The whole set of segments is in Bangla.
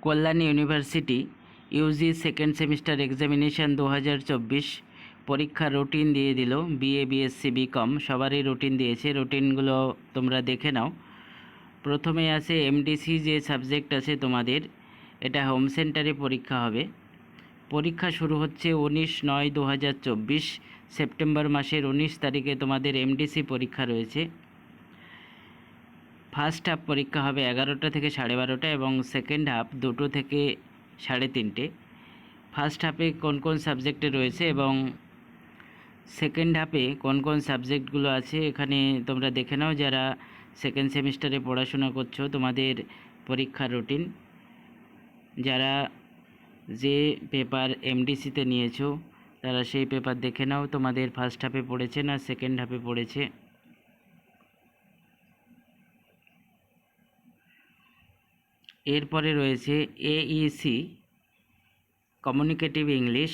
কল্যাণ university UG second semester examination 2024 পরীক্ষার রুটিন দিয়ে দিল। বিএ বিএসসি বিকম সবারই রুটিন দিয়েছে। রুটিনগুলো তোমরা দেখে নাও। প্রথমে আছে এমডিসি যে সাবজেক্ট আছে তোমাদের, এটা হোম সেন্টারে পরীক্ষা হবে। পরীক্ষা শুরু হচ্ছে 19/9/2024, সেপ্টেম্বর মাসের 19 তারিখে তোমাদের এমডিসি পরীক্ষা রয়েছে। ফার্স্ট হাফ পরীক্ষা হবে 11টা থেকে 12:30 এবং সেকেন্ড হাফ 2টো থেকে 3:30। ফার্স্ট হাফে কোন কোন সাবজেক্টে রয়েছে এবং সেকেন্ড হাফে কোন কোন সাবজেক্টগুলো আছে এখানে তোমরা দেখে নাও। যারা সেকেন্ড সেমিস্টারে পড়াশোনা করছো তোমাদের পরীক্ষার রুটিন, যারা যে পেপার এমডিসিতে নিয়েছো তারা সেই পেপার দেখে নাও, তোমাদের ফার্স্ট হাফে পড়েছে না সেকেন্ড হাফে পড়েছে। এরপরে রয়েছে এইসি কমিউনিকেটিভ ইংলিশ,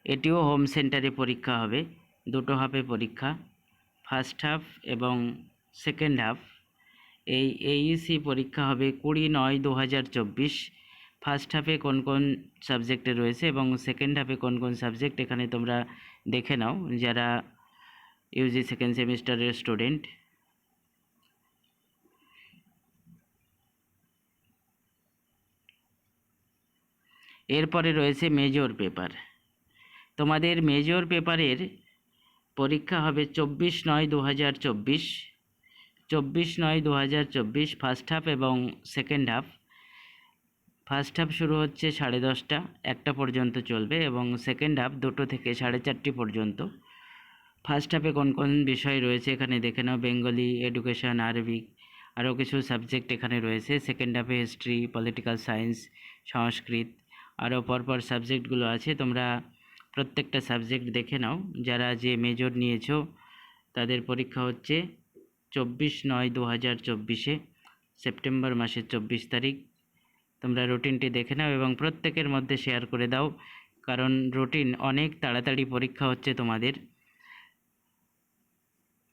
এটিও হোম সেন্টারে পরীক্ষা হবে। 2টো হাফে পরীক্ষা, ফার্স্ট হাফ এবং সেকেন্ড হাফ। এই এইসি পরীক্ষা হবে 20/9/2024। ফার্স্ট হাফে কোন কোন সাবজেক্টে রয়েছে এবং সেকেন্ড হাফে কোন কোন সাবজেক্ট এখানে তোমরা দেখে নাও যারা ইউজি সেকেন্ড সেমিস্টারের স্টুডেন্ট। এরপরে রয়েছে মেজর পেপার। তোমাদের মেজর পেপারের পরীক্ষা হবে 24/9/2024, 24/9/2024 ফার্স্ট হাফ এবং সেকেন্ড হাফ। ফার্স্ট হাফ শুরু হচ্ছে 10:30, 1টা পর্যন্ত চলবে এবং সেকেন্ড হাফ 2টো থেকে 4:30 পর্যন্ত। ফার্স্ট হাফে কোন কোন বিষয় রয়েছে এখানে দেখে নাও। বেঙ্গলি, এডুকেশন, আরবিক, আরও কিছু সাবজেক্ট এখানে রয়েছে। সেকেন্ড হাফে হিস্ট্রি, পলিটিক্যাল সায়েন্স, সংস্কৃত, আরও পরপর সাবজেক্টগুলো আছে। তোমরা প্রত্যেকটা সাবজেক্ট দেখে নাও। যারা যে মেজর নিয়েছো তাদের পরীক্ষা হচ্ছে 24/9/2024, সেপ্টেম্বর মাসের 24 তারিখ। তোমরা রুটিনটি দেখে নাও এবং প্রত্যেকের মধ্যে শেয়ার করে দাও, কারণ রুটিন অনেক তাড়াতাড়ি পরীক্ষা হচ্ছে তোমাদের।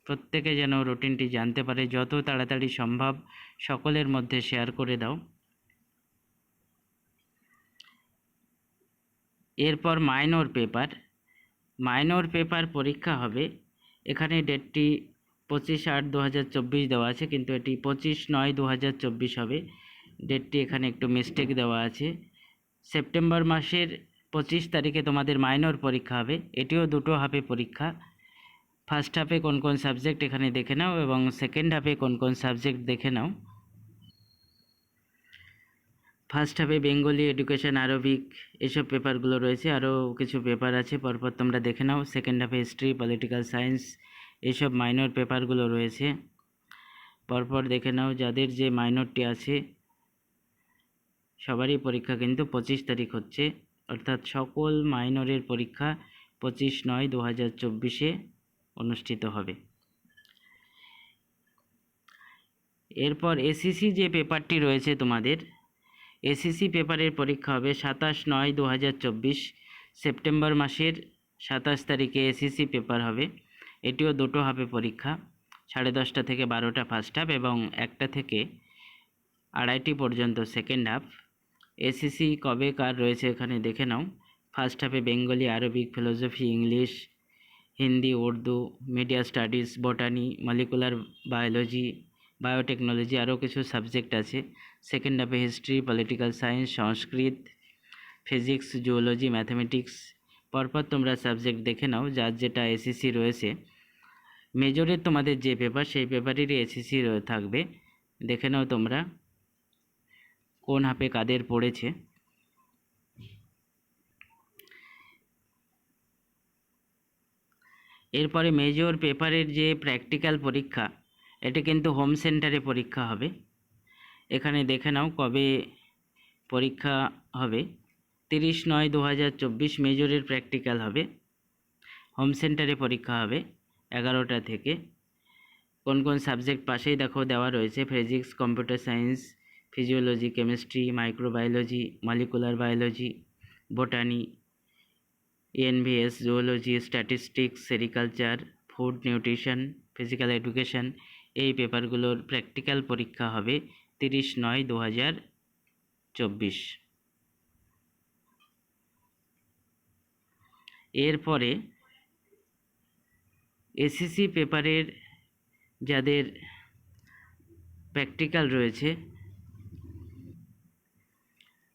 প্রত্যেকে যেন রুটিনটি জানতে পারে, যত তাড়াতাড়ি সম্ভব সকলের মধ্যে শেয়ার করে দাও। এরপর মাইনর পেপার পরীক্ষা হবে। এখানে ডেটটি 25/8/2024 দেওয়া আছে, কিন্তু এটি 25/9/2024 হবে। ডেটটি এখানে একটু মিস্টেক দেওয়া আছে। সেপ্টেম্বর মাসের 25 তারিখে তোমাদের মাইনর পরীক্ষা হবে। এটিও 2টো হাফে পরীক্ষা। ফার্স্ট হাফে কোন কোন সাবজেক্ট এখানে দেখে নাও এবং সেকেন্ড হাফে কোন কোন সাবজেক্ট দেখে নাও। ফার্স্ট হাফে বেঙ্গলি, এডুকেশন, আরবিক এইসব পেপারগুলো রয়েছে। আরও কিছু পেপার আছে, পরপর তোমরা দেখে নাও। সেকেন্ড হাফে হিস্ট্রি, পলিটিক্যাল সায়েন্স এইসব মাইনর পেপারগুলো রয়েছে, পরপর দেখে নাও। যাদের যে মাইনরটি আছে সবারই পরীক্ষা কিন্তু 25 তারিখ হচ্ছে, অর্থাৎ সকল মাইনরের পরীক্ষা 25/9/2024 অনুষ্ঠিত হবে। এরপর এসিসি যে পেপারটি রয়েছে তোমাদের, এসিসি পেপারের পরীক্ষা হবে 27/9/2024, সেপ্টেম্বর মাসের 27 তারিখে এসিসি পেপার হবে। এটিও 2টো হাফে পরীক্ষা, 10:30 থেকে 12টা ফার্স্ট হাফ এবং 1টা থেকে 2:30 পর্যন্ত সেকেন্ড হাফ। এসিসি কবে কার রয়েছে এখানে দেখে নাও। ফার্স্ট হাফে Bengali, Arabic, philosophy, English, Hindi, Urdu, media studies, বটানি, molecular biology, biotechnology, আরও কিছু সাবজেক্ট আছে। সেকেন্ড হাফে হিস্ট্রি, পলিটিক্যাল সায়েন্স, সংস্কৃত, ফিজিক্স, জুওলজি, ম্যাথামেটিক্স। পরপর তোমরা সাবজেক্ট দেখে নাও যার যেটা এসিসি রয়েছে। মেজরের তোমাদের যে পেপার সেই পেপারেরই এসিসি থাকবে। দেখে নাও তোমরা কোন হাফে কাদের পড়েছে। এরপরে মেজর পেপারের যে প্র্যাকটিক্যাল পরীক্ষা, এটি কিন্তু হোম সেন্টারে পরীক্ষা হবে। এখানে দেখে নাও কবে পরীক্ষা হবে। 30/9/2024 মেজরের প্র্যাকটিক্যাল হবে। হোম সেন্টারে পরীক্ষা হবে 11টা থেকে। কোন কোন সাবজেক্ট পাশেই দেখো দেওয়া রয়েছে। Physics, computer science, physiology, chemistry, microbiology, molecular biology, বটানি, NVS, zoology, statistics, sericulture, food nutrition, physical education. এই পেপারগুলোর প্র্যাকটিক্যাল পরীক্ষা হবে 30/9/2024। এরপরে এসএসসি পেপারের যাদের প্র্যাকটিক্যাল রয়েছে,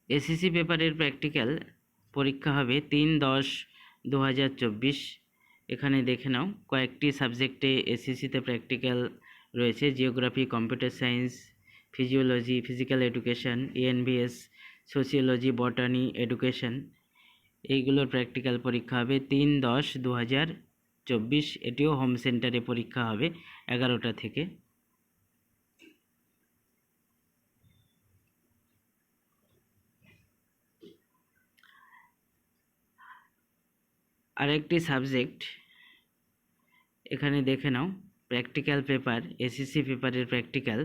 এসএসসি পেপারের প্র্যাকটিক্যাল পরীক্ষা হবে 3/10/2024। এখানে দেখে নাও কয়েকটি সাবজেক্টে এসএসসিতে প্র্যাকটিক্যাল রয়েছে: geography, computer science, physiology, physical education, ENVS, sociology, botany, education. এইগুলোর প্র্যাকটিক্যাল পরীক্ষা হবে 3/10/2024। এটিও হোম সেন্টারে পরীক্ষা হবে 11টা থেকে। আরেকটি সাবজেক্ট এখানে দেখে নাও, প্র্যাকটিক্যাল পেপার, এসএসসি পেপারের প্র্যাকটিক্যাল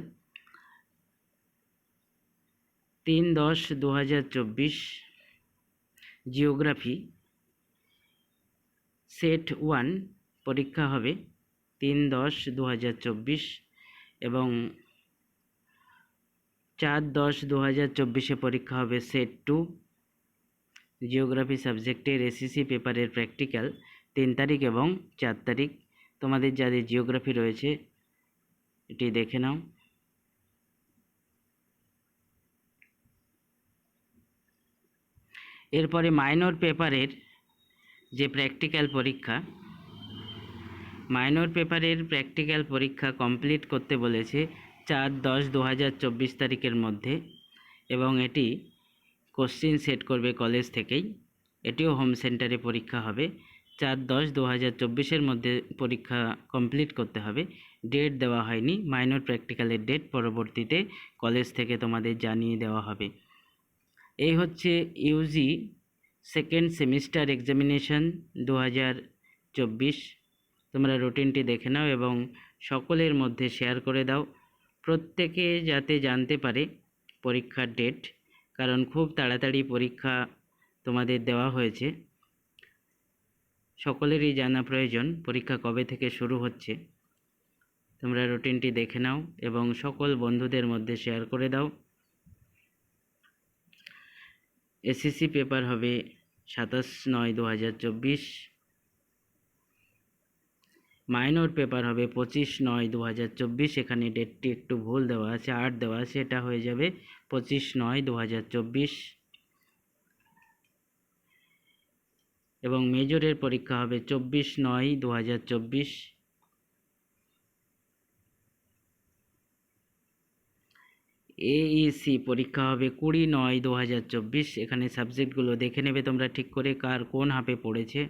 3/10/2024 জিওগ্রাফি সেট 1 পরীক্ষা হবে 3/10/2024 এবং 4/10/2024 পরীক্ষা হবে সেট 2 জিওগ্রাফি সাবজেক্টের এসএসসি পেপারের প্র্যাকটিক্যাল 3 তারিখ এবং 4 তারিখ। তোমাদের যাদের জিওগ্রাফি রয়েছে এটি দেখে নাও। এরপরে মাইনর পেপারের যে প্র্যাকটিক্যাল পরীক্ষা, মাইনর পেপারের প্র্যাকটিক্যাল পরীক্ষা কমপ্লিট করতে বলেছে 4/10/2024 তারিখের মধ্যে এবং এটি কোশ্চিন সেট করবে কলেজ থেকেই। এটিও হোম সেন্টারে পরীক্ষা হবে। 4/10/2024 মধ্যে পরীক্ষা কমপ্লিট করতে হবে। ডেট দেওয়া হয়নি, মাইনর প্র্যাকটিক্যালের ডেট পরবর্তীতে কলেজ থেকে তোমাদের জানিয়ে দেওয়া হবে। এই হচ্ছে ইউজি সেকেন্ড সেমিস্টার এক্সামিনেশন 2024। তোমরা রুটিনটি দেখে নাও এবং সকলের মধ্যে শেয়ার করে দাও, প্রত্যেকে যাতে জানতে পারে পরীক্ষার ডেট, কারণ খুব তাড়াতাড়ি পরীক্ষা তোমাদের দেওয়া হয়েছে। সকলেরই জানা প্রয়োজন পরীক্ষা কবে থেকে শুরু হচ্ছে। তোমরা রুটিনটি দেখে নাও এবং সকল বন্ধুদের মধ্যে শেয়ার করে দাও। এসএসসি পেপার হবে 27/9/2024, মাইনর পেপার হবে 25/9/2024। এখানে ডেটটি একটু ভুল দেওয়া আছে, 8 দেওয়া আছে, এটা হয়ে যাবে 25/9/2024 এবং মেজরের পরীক্ষা হবে 24/9/2024। এইসি পরীক্ষা হবে 20/9/2024। এখানে সাবজেক্টগুলো দেখে নেবে তোমরা ঠিক করে কার কোন হাফে পড়েছে।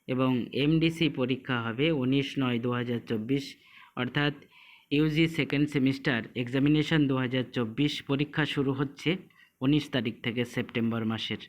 এবং এমডিসি পরীক্ষা হবে 19/9/2024, অর্থাৎ ইউজি সেকেন্ড সেমিস্টার এক্সামিনেশন 2024 পরীক্ষা শুরু হচ্ছে 19 তারিখ থেকে সেপ্টেম্বর মাসের।